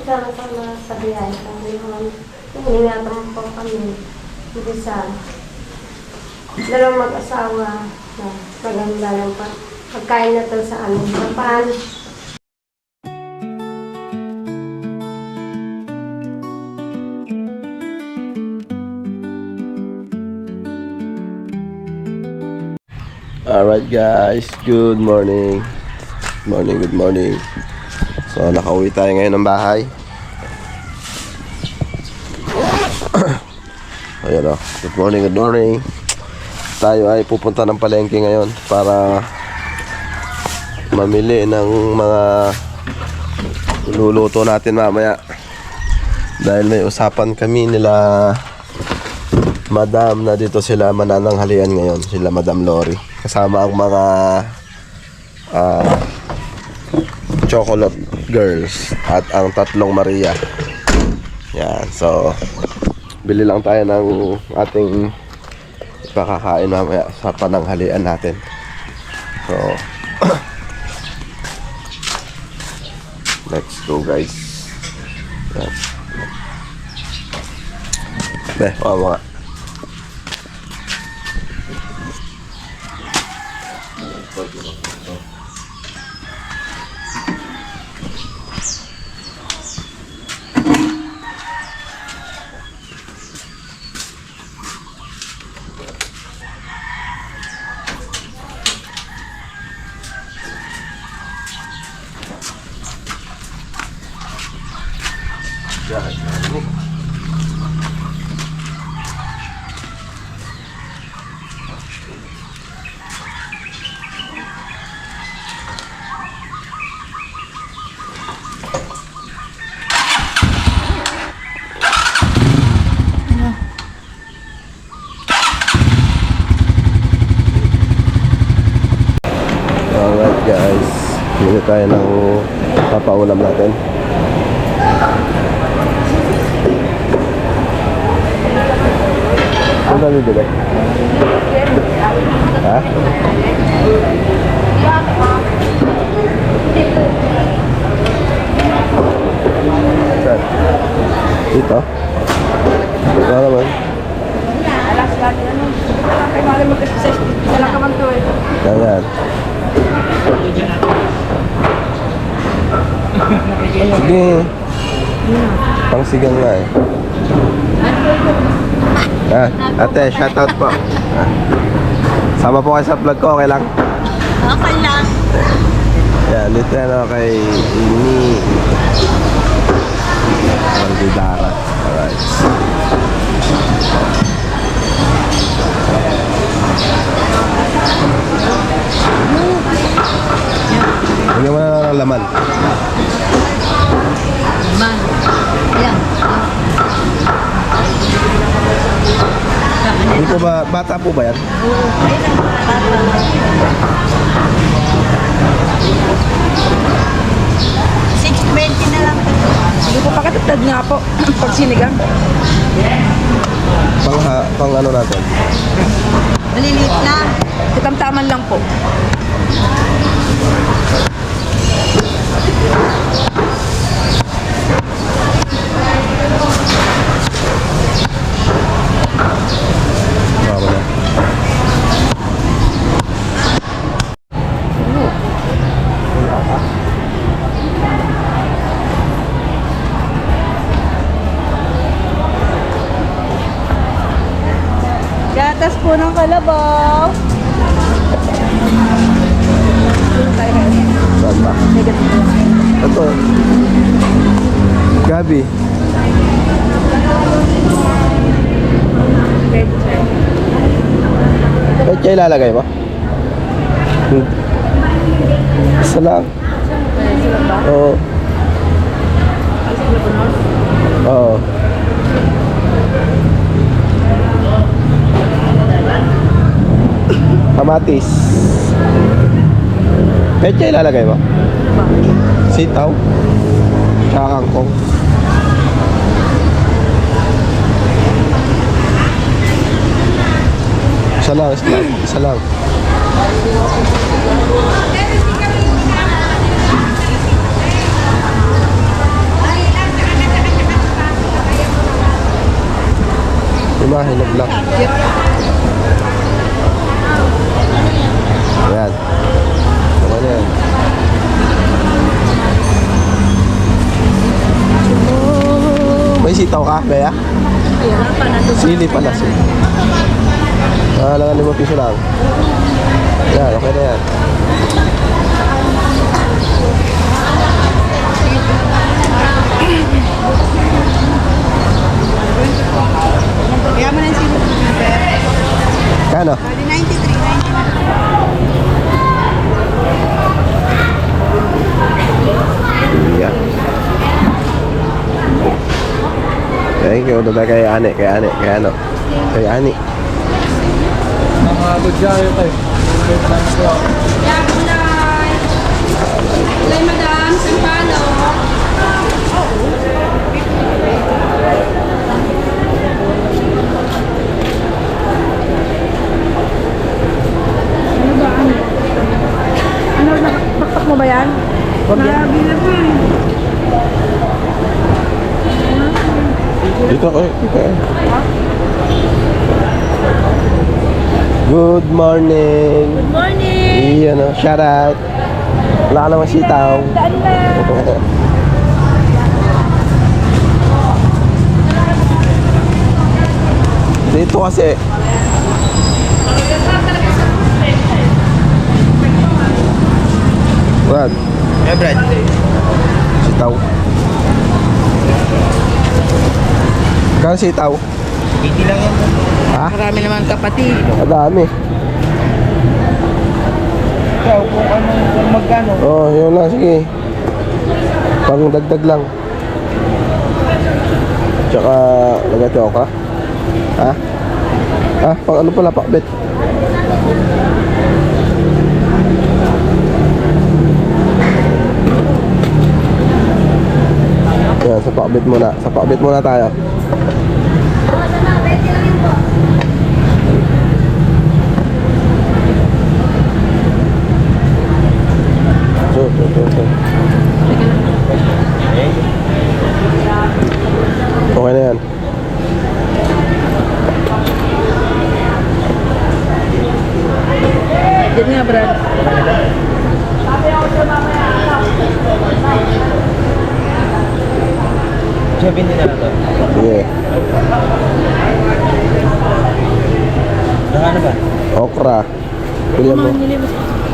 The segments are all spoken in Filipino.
Sama-sama sa biyahe kami naman. Iningatan po kami. Hindi sa dalawang mag-asawa na maganda lang pa. Pagkain na to sa amin. Kapaan. Alright guys, good morning. Good morning. So nakauwi tayo ngayon ng bahay. Ayan o, good morning. Tayo ay pupunta ng palengke ngayon para mamili ng mga luluto natin mamaya. Dahil may usapan kami nila Madam na dito sila manananghalian ngayon. Sila Madam Lori. Kasama ang mga chocolate girls at ang tatlong Maria. Yan, so bili lang tayo ng ating pakakain mamaya sa pananghalian natin. So let's go guys. Yan. Mga alright guys, bili tayo ng papaulam natin. Ano na bibili? Ha? Saan? Dito? Dito naman. Alas lagi ano. Kaya malam mag-exercise. Dala ka man to eh. Ayan. Sige. Pang sigang nga eh. Ate, shoutout po. Sama po kayo sa vlog ko, okay lang? Okay lang. Yan, dito yan kay Ini Maldidara. Alright. Bigyan mo na ng laman. Man. Ayan. Hindi po ba, bata po ba yan? Oo. Ayan. $6.20 na lang. Hindi po pakatagtad nga po. Pag sinigang. Pang ano natin? Maliliit lang. Katamtaman lang po. Bawa na. Gatas po ng kalabaw. Saan ba? Ito. Gabi. Pecha ilalagay mo? Isa lang. Oo. Oo. Kamatis. Pecha ilalagay mo? Sitaw. Tsaka kangkong. Isa lang, isa lang. nga, hinog lang. Ayan. Ano yan? May sitaw ka, Bea? Sili pala, sili. Lang 5 piso lang. Yan, okay na yan. Kaya mo na yung sino. Kano? 93. Yeah. Thank you. Doon kay Ani, kay Ani, kay ano? Kay Ani. Mga budyayo tayo. Yan, kulay. Kulay, madam. Sampalo. Ano ba? Ano? Bakpak mo ba yan? Marami na po eh. Dito ko, dito. Good morning. Good morning. Iyan o, shout out. Wala ka naman sitaw. Daan na. Dito kasi. Brad. Eh, Brad. Sitaw. Kano sitaw? 80 lang yan. Ha? Marami naman kapatid. Madami. Ikaw, kung magkano. Oh, yun lang, sige. Pang dagdag lang. Tsaka, lagati okra. Ha? Ha? Pang ano pala, pakbet. Yan, sa pakbet muna. Sa pakbet muna tayo. So. Okay na yan. Diyan nga, Brad. Siya, binti na lang to. Sige. Ano ba? Okra. Pilihan mo.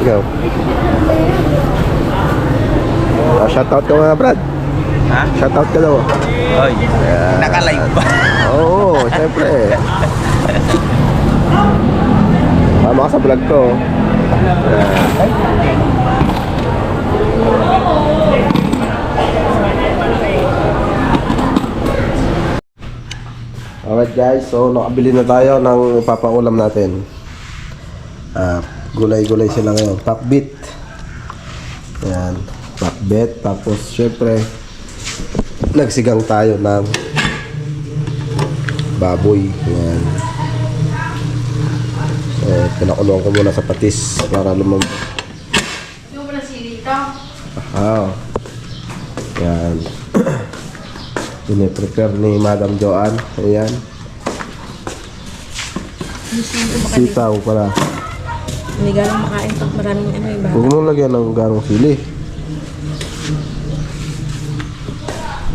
Ikaw. Shoutout ka mga Brad. Ha? Shoutout ka daw. Oy, naka-live ba? Oo, syempre. Tama ka sa vlog ko. Alright guys, so nakabili na tayo ng ipapaulam natin. Gulay-gulay sila ngayon. Pakbit. Ayan, pakbit. Tapos syempre nagsigang tayo ng baboy. Ayan. Pinakulong ko muna sa patis para lumam. Yung pala sili ito. Yan. Piniprepare ni Madam Joanne. Ayan. Sitaw pala. Hindi ganang makain pag maraming ano yung Huwag mo lagyan ng garong sili.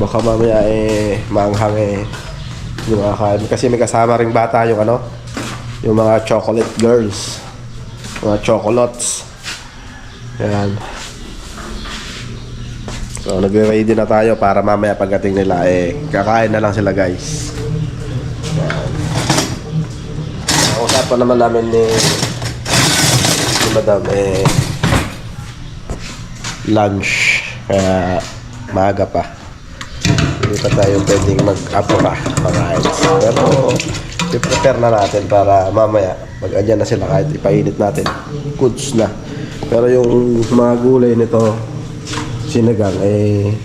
Baka mamaya maanghang yung kakain. Kasi may kasama ring bata yung ano, yung mga chocolate girls. Mga chocolates. Ayan. So, nagre-ready na tayo para mamaya pagdating nila, kakain na lang sila guys. Usapan naman namin ni Madam, lunch. Kaya maaga pa. Hindi pa tayo pwedeng mag-apura mga guys. Pero, i-prepare na natin para mamaya, pag andyan na sila kahit ipainit natin, goods na. Pero yung mga gulay nito, sinigang,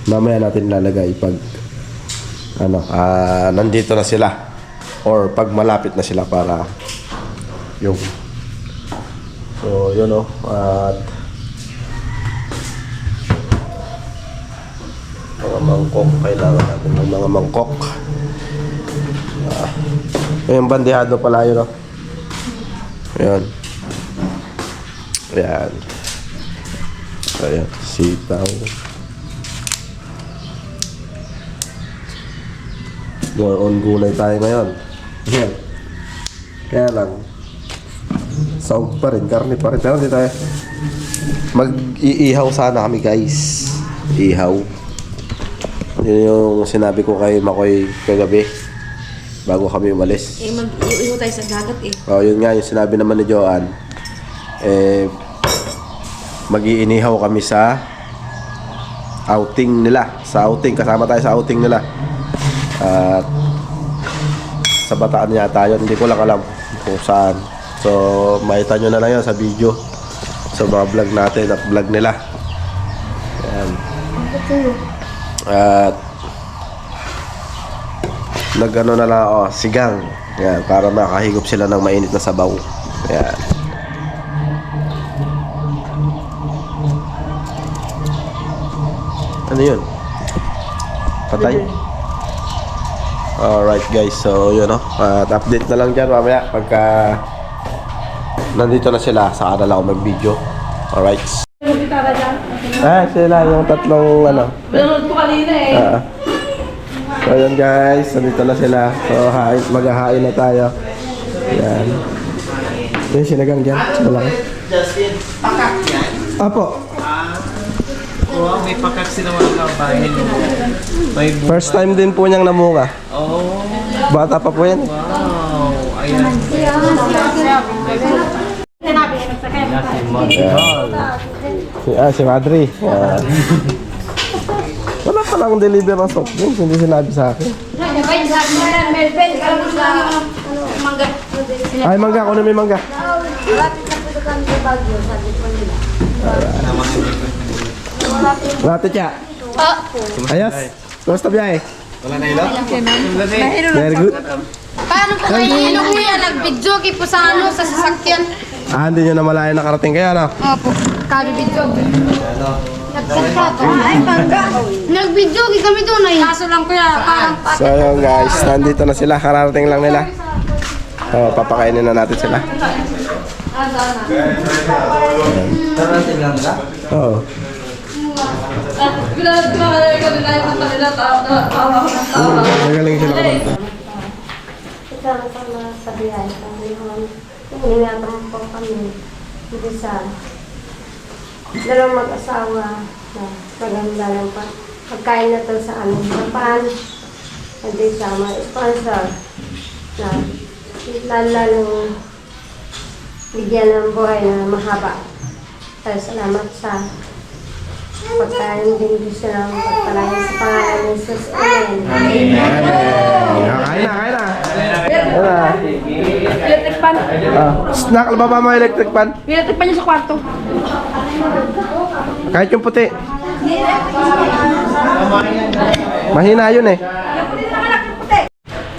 mamaya natin lalagay pag nandito na sila or pag malapit na sila para yung so yun at mga mangkok, kailangan natin ng mga mangkok. Yung bandehado pala yun, no? Ayan. Ayan. Ayan, sitaw. More on gulay tayo ngayon. Ayan. Kaya lang, saog pa rin, karne pa rin. Pero hindi tayo. Mag-iihaw sana kami, guys. Ihaw. Yun yung sinabi ko kay Makoy kagabi bago kami umalis. Mag-iiho tayo sa dagat Oh, yun nga yung sinabi naman ni Joanne. Mag-iinihaw kami sa outing nila. Sa outing, kasama tayo sa outing nila. At sa Bataan yata yun, hindi ko lang alam kung saan. So, makita nyo na lang yun sa video. Sa mga vlog natin at vlog nila. Ayan. At nagano na lang ako, sigang. Ayan, para makahigop sila ng mainit na sabaw. Ayan. Ano yun? Patay? Alright guys, so yun no. At update na lang dyan mamaya pagka nandito na sila, saka na lang ako mag-video. Alright. Sila yung tatlong ano. Pinanood ko kanina So yun guys, nandito na sila. So maghahain na tayo. Yan. Ito yung sinagang dyan, sa malaki. Justin, pakak yan? Apo, Wow, may pakak sila mga kabahin. May bunga. first time din po niyang namunga. Oh, Bata pa po yan. wow. Ayan. Si Madri. Yan. Wala pa lang deliver ng soft drinks, hindi sinabi sa akin. Ay, mangga, ako na may mangga. Lahat siya. Ayos. Kumusta biyahe? Wala na ilaw? Very good. Paano po kayo ilo kuya? Nag-bidyogi po sa ano, sa sasakyan. Hindi nyo na malayo nakarating kaya na. Opo, kabi-bidyogi. Ay, bangga. Nag-bidyogi kami doon ay. Kaso lang kuya, parang So yun guys, nandito na sila. Kararating lang nila. Papakainin na natin sila. Tarating lang ka? Oo. Magaling sila kumanta. Sama-sama sa biyahe kami noon. Iningatan po kami. Hindi sa dalawang mag-asawa na maganda lang pa. Pagkain na to sa aming Japan. Hindi sa mga sponsor na lalong bigyan ng buhay na mahaba. Kaya salamat sa pagkain din gusto ng pagpalayan sa pangalan ng Jesus. Amen. Kain na, kain na. Kain na. Electric pan. Snack, ba ba mga electric pan? Electric pan niya sa kwarto. Kahit yung puti. Mahina yun eh.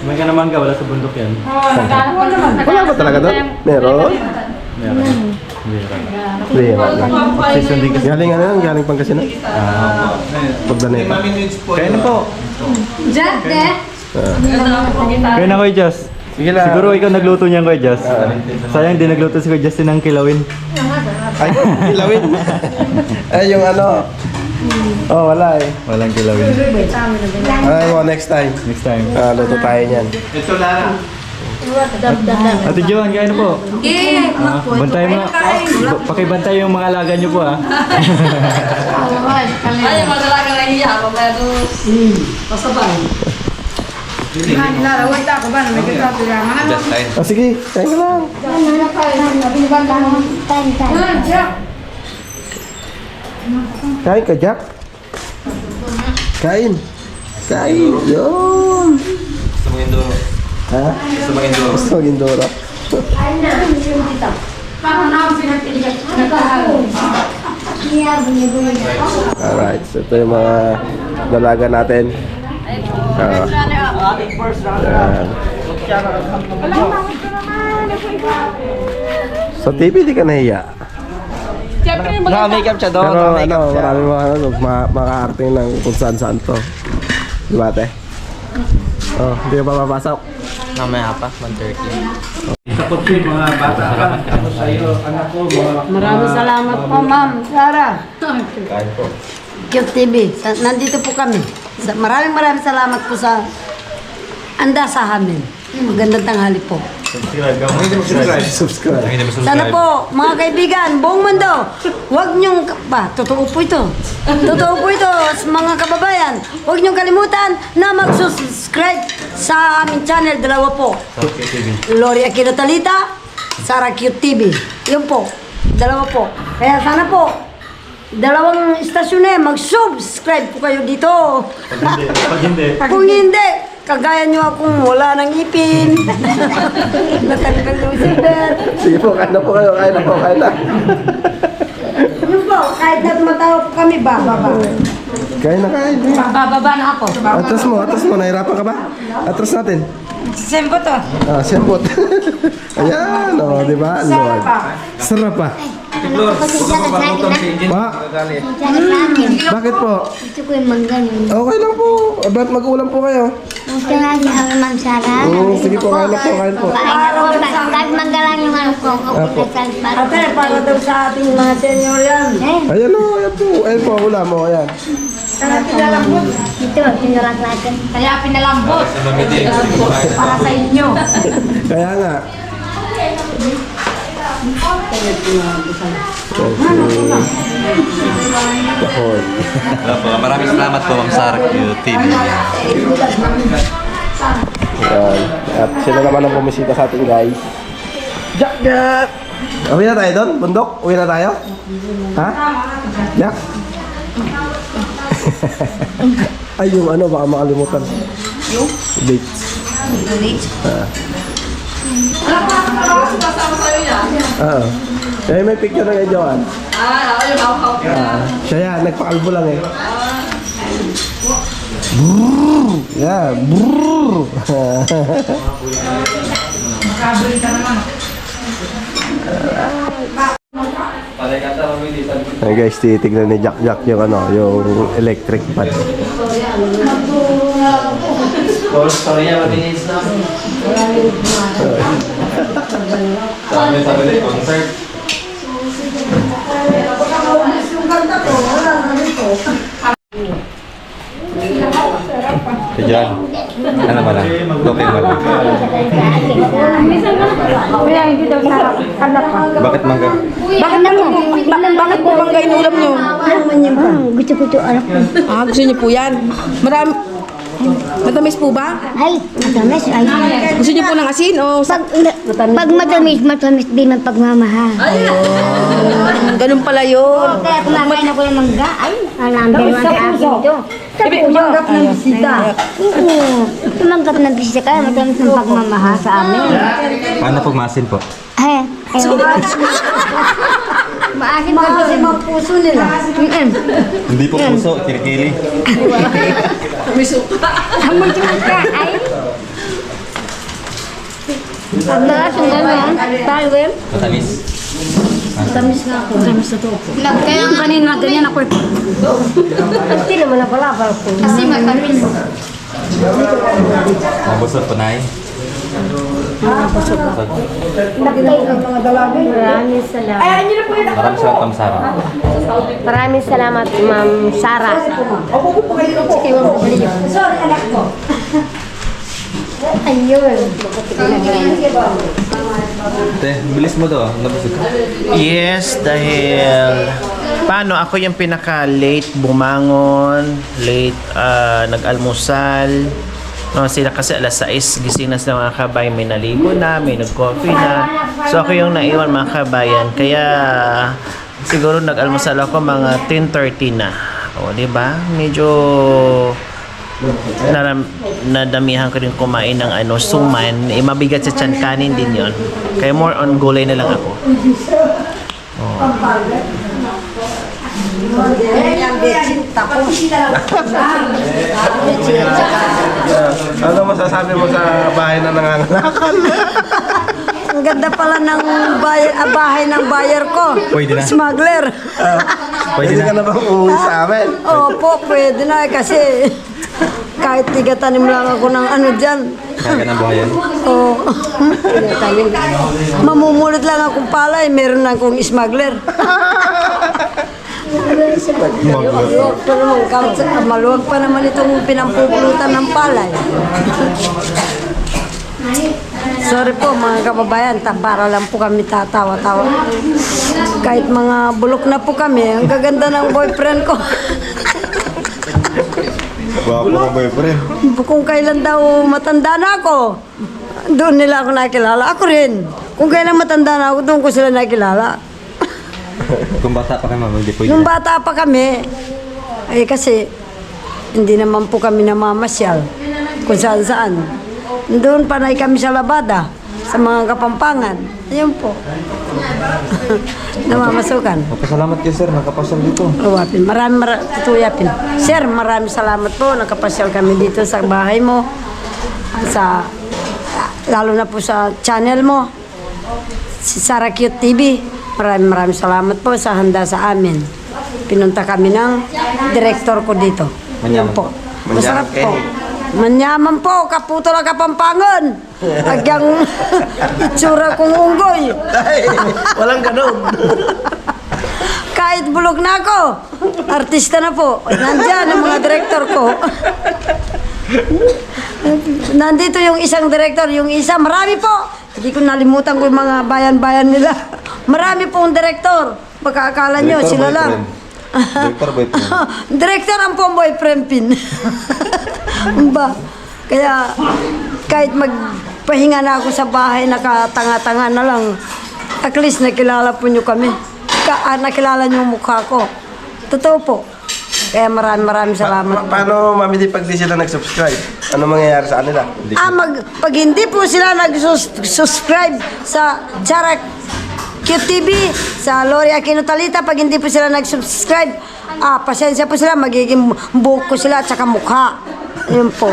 May ka naman ka, wala sa bundok yan. Wala ba talaga doon? Meron? Meron. Meron lang. Season din kasi. Galing ano yun? Galing Pangasinan? Pagdaneta. Kaya na po. Jack, Kaya na Kuya Jess. Sige lang. Siguro ikaw nagluto niyan Kuya Jess. Sayang di nagluto si Kuya Justin ng kilawin. Ay, kilawin. Ay, yung ano. Oh, wala eh. Walang kilawin. Ay, mo, next time. Next time. Luto tayo niyan. Ito Lara. Ate Joan, kaya na po. Yeah. Bantay mo. Pakibantay yung mga alaga niyo po ah. Ay, madalaga na iya. Mamaya doon. Pasabay. Nilaraway ta ako ba? May kitato yan. Oh, sige. Kain ka lang. Kain ka, Jack. Kain. Kain. Yun. Gusto mo Indoro? Ha? Gusto mo Indoro? Gusto mo Gindora? Alright. So, ito yung mga dalaga natin. Sa TV, di ka nahiya. Naka-makeup siya doon. Pero ano, marami mga ano, maka-arting ng kung saan-saan to. Di ba, ate? Oh, hindi ka pa papasok. Mamaya pa, 1:30. Takot ko yung mga bata ka. Takot sa'yo, anak ko, mga... Maraming salamat po, Ma'am Sarah. Kain po. Cute TV. Nandito po kami. Maraming salamat po sa anda sa amin. Magandang tanghali po. Subscribe. Sana po, mga kaibigan, buong mundo, huwag niyong, totoo po ito. Totoo po ito, mga kababayan. Huwag niyong kalimutan na mag-subscribe sa aming channel, dalawa po. Lori Aquino Talita, Sarah Cute TV. Yun po, dalawa po. Kaya sana po, dalawang istasyon na yan, mag-subscribe po kayo dito. Kung hindi, kagaya nyo akong wala ng ipin. Natanggal yung silver. Sige po, kain na po kayo. Kain na po, kain na. Yun po, kahit na tumatawa po kami, bababa. Kain na, kain. Bababa na ako. Atras mo. Nahirapan ka ba? Atras natin. Siyempre to. Siyempot. Ayan, o, di ba? Lord. Sarap pa. Flor, huwag ka mabangutong si Engine. Pa? Magagalit. Bakit po? Gusto ko yung mangganon. Okay lang po. Ba't mag-ulam po kayo? Gusto nga si Ma'am Sarah. Sige po, kain na po, kain po. Kain ako. Kahit manggalan yung ano ko. Apo. Ate, para daw sa ating mga senior yan. Ayan o, ayan po. Ayan po, ulam mo, ayan. Ito, pinurat natin. Kaya pinalambot. Sa mamitin. Para sa inyo. Kaya nga. Bakod. Maraming salamat po, Ma'am Sarah Cute TV. Ayan. At sila naman ang bumisita sa atin, guys. Jack, Jack! Uwi na tayo doon? Bundok? Uwi na tayo? Ha? Jack? Ay, yung ano, baka makalimutan. Yung? Dates. Oo. Eh, may picture na kay Joanne. Siya yan, nagpakalbo lang eh. Brrrr! Yeah, brrrr! Ay guys, titignan ni Jack yung ano, yung electric fan. Sorry niya, matinis na. Sabi din, concert. Diyan. Ano ba lang? Okay ba lang? Kuya, hindi daw sarap. Anak ka. Bakit mangga? Bakit po bangga inulam nyo? Gusto ko ito anak ko. Gusto niyo po yan? Matamis po ba? Ay, matamis. Ay. Gusto niyo po ng asin o Pag matamis, matamis din ang pagmamahal. ganun pala yun? Kaya kumakain ako ng mangga. Ay, number one sa akin ito. Tumanggap ng bisita. Oo. Tumanggap ng bisita kaya matamis ng pagmamahal sa amin. Paano pag maasin po? Ay, ewan ko. Maasin pa Kasi mga puso nila. Hindi po puso, kilikili. Ang magkakita ay. Pagbalas ang gano'n. Palwem. Matamis. Tamis nga ako. Tamis na to po. Kaya nga Kanina, ganyan ako. Hindi naman nabalabal ko. kasi matamis. Mabusot po, Nay. Maraming salamat. Maraming salamat, Ma'am Sarah. Maraming salamat, Ma'am Sarah. Sorry, anak ko. Ayun. Te, bilis mo to. Nabusog ka. Yes, dahil paano ako yung pinaka-late bumangon, late nag-almusal. No, sila kasi alas 6 gising na sila mga kabayan, may naligo na, may nag-coffee na. So ako yung naiwan mga kabayan. Kaya siguro nag-almusal ako mga 10:30 na. O, di ba? Medyo nadamihan ko rin kumain ng suman. Mabigat sa tiyan, kanin din yon. Kaya more on gulay na lang ako. Ano masasabi mo sa bahay na nangangalakal? Ang ganda pala ng bahay ng buyer ko. Pwede na. Smuggler. Pwede ka na bang uuwi sa amin? Opo, pwede na kasi Kahit tigatanim lang ako ng ano dyan. Kaya ka ng buhayan. Oo. Tigatanim. Mamumulot lang akong palay, meron na akong smuggler. Maluwag pa naman, maluwag pa naman itong pinampupulutan ng palay. Sorry po mga kababayan, para lang po kami tatawa-tawa. Kahit mga bulok na po kami, ang gaganda ng boyfriend ko. Gwapo ng boyfriend. Kung kailan daw matanda na ako, doon nila ako nakilala. Ako rin. Kung kailan matanda na ako, doon ko sila nakilala. Kung bata pa kayo, ma'am, hindi pwede. Nung bata pa kami, eh kasi hindi naman po kami namamasyal kung saan-saan. Doon panay kami sa labada, sa mga Kapampangan. Ayun po. Namamasukan. Salamat kayo, sir. Nakapasyal dito. Uwapin. Tutuyapin. Sir, maraming salamat po. Nakapasyal kami dito sa bahay mo. Lalo na po sa channel mo. Si Sarah Cute TV. Maraming salamat po sa handa sa amin. Pinunta kami ng direktor ko dito. Yun po. Masarap po. Manyaman po, kaputo na Kapampangan. Agyang itsura kong unggoy. Walang ganun. Kahit bulog na ako, artista na po. Nandiyan ang mga direktor ko. Nandito yung isang direktor, yung isa, marami po. Hindi ko nalimutan ko yung mga bayan-bayan nila. Marami pong direktor. Baka akala nyo, Direktor, sila lang. Director, boyfriend. Director ang pong boyfriend pin. Ba? Kaya kahit magpahinga na ako sa bahay, nakatanga-tanga na lang, at least nakilala po nyo kami. Nakilala nyo yung mukha ko. Totoo po. Kaya maraming salamat. Paano, Mami, pag di sila nag-subscribe? Ano mangyayari sa kanila? Pag hindi po sila nag-subscribe sa Sarah Cute TV, sa Lori Aquino Talita, pag hindi po sila nag-subscribe, pasensya po sila, magiging buhok ko sila at saka mukha. Yun po.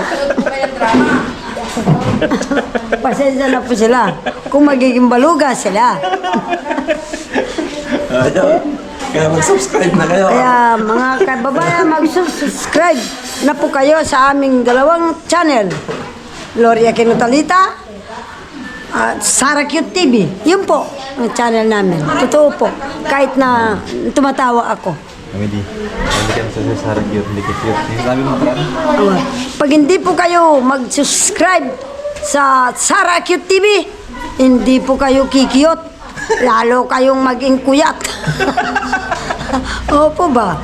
Pasensya na po sila. Kung magiging baluga sila. Kaya mag-subscribe na kayo. Kaya mga kababayan, mag-subscribe na po kayo sa aming dalawang channel. Lori Aquino Talita at Sarah Cute TV. Yun po ang channel namin. Totoo po. Kahit na tumatawa ako. Kami di. Hindi kami sa Sarah Cute. Hindi ka cute. Yung sabi mo parang. Pag hindi po kayo mag-subscribe sa Sarah Cute TV, hindi po kayo kikiyot. Lalo kayong maging kuyat. Opo ba?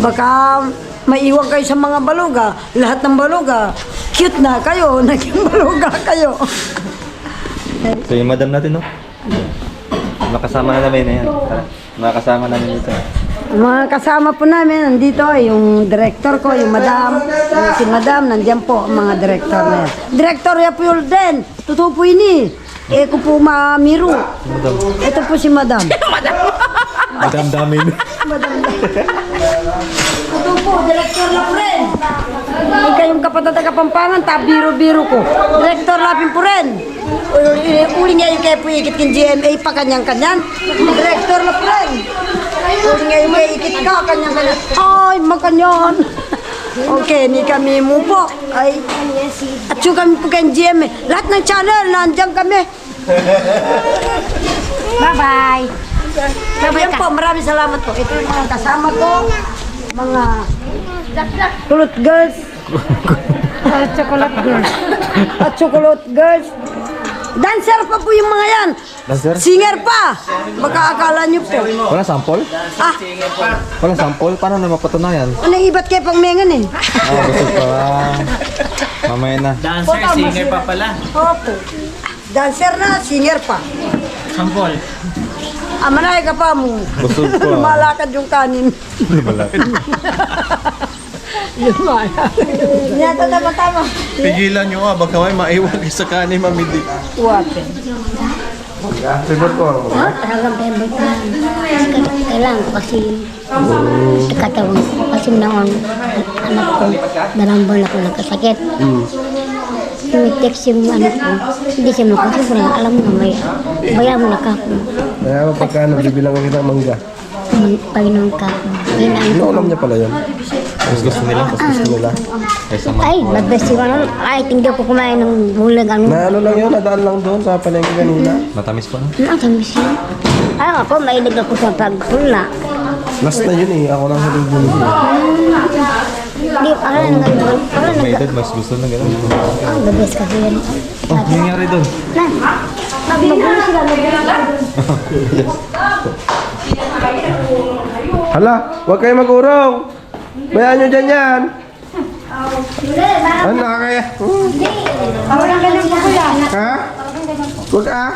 Baka maiwan kayo sa mga baluga. Lahat ng baluga, cute na kayo, naging baluga kayo. So yung madam natin, no? Makasama na namin na yan. Makasama namin dito. Mga kasama po namin, nandito yung director ko, yung madam, si madam, nandiyan po ang mga director na yan. Director ya po yun din, totoo po ini. Ko po mamiru. Ito po si madam. Madam damin. Ito po, direktor na po rin. Huwag kayong kapatid na Kapampangan, biro-biro ko. Direktor lapin po rin. Uli nga yung kaya po ikit kin GMA pa kanyang-kanyan. Direktor na po rin. Uli nga yung kaya ikit ka kanyang-kanyan. Ay, makanyan. Okay, ni kami mo po. Ay, at yung kami po kayong GMA. Lahat ng channel, nandiyan kami. Bye-bye. Yan po, maraming salamat po. Ito yung mga kasama ko, mga kulot girls, chocolate girls, at chocolate girls. Dancer pa po yung mga yan. Dancer? Singer pa. Baka akala nyo po. Wala sample? Wala sample? Paano na mapatunayan? Ano iba't kayo pang mengan eh. Gusto pa. Mamaya na. Dancer, singer pa pala. Opo. Dancer na, singer pa. Sampol. Manay ka pa mo. Busog pa. Lumalakad yung kanin. Lumalakad. Yan, tama-tama. Pigilan nyo baka may maiwan kayo sa kanin, Mami Di. Wapin. Favorite ko. Talagang favorite ko yan. Kailangan ko kasi nagkataon ko. Kasi naon, anak ko, 2 buwan ako nagkasakit. Text yung anak ko, hindi siya makasubra. Alam mo, may bayan mo na ka ako. Kaya pagka nabibilang kita mangga. Paginoon ka ako. Ano alam niya pala yan? Mas gusto nila. Gusto nila. Kaysa Ay, mabes yung ano. Ay, hindi ako kumain ng bulag. Ano? Na ano lang yun, nadaan lang doon sa palengke kanina. matamis pa. Ang tamis yun. Ay, ako, mahilig ako sa paghula. Last na yun eh, ako lang huling bumili. Hindi, parang May edad, mas gusto na gano'n. ang the best kasi yun. Oh, ano nangyari doon? Na, magbagulo sila. Hala, huwag kayo mag-urong. Bayaan nyo dyan yan. Ano, nakakaya? Ako lang ganun po kuya. Ha? Huwag ah.